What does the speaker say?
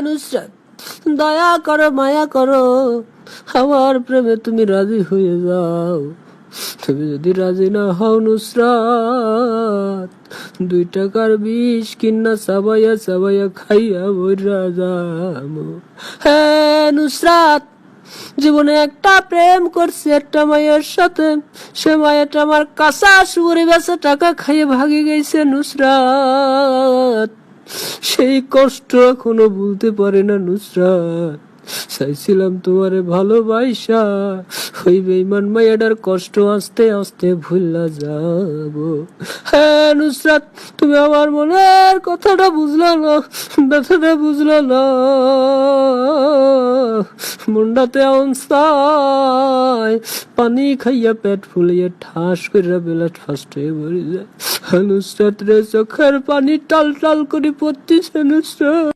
নুসরাত, দয়া করো, মায়া করো, আমার প্রেমে তুমি রাজি হয়ে যাও। তুমি যদি রাজি না হও নুসরাত, 2 টাকার বিষ কিনা চাবাইয়া চাবাইয়া খাইয়া বইরা যাবো। হ্যাঁ নুসরাত, জীবনে একটা প্রেম করছি একটা মায়ের সাথে, সে মায়েরটা আমার কাঁচা সুরে বেচা টাকা খাইয়ে ভাগে গেছে নুসরাত। সেই কষ্ট এখনো ভুলতে পারে না নুসরাত। চাইছিলাম তোমারে ভালোবাসা, ওই বেঈমান মাইয়াটার কষ্ট আস্তে আস্তে ভুলা যাব। হ্যাঁ নুসরাত, তুমি আমার মনের কথাটা বুঝলা না, ব্যথাটা বুঝলা না। মুন্ডাতে অনসায় পানি খাইয়া পেট ফুলিয়ে ঠাস করে বেলাট ফাস্ট হয়ে মরে যায়। নুসরাত রে চোখের পানি টাল টাল করে পড়তেছে নুসরাত।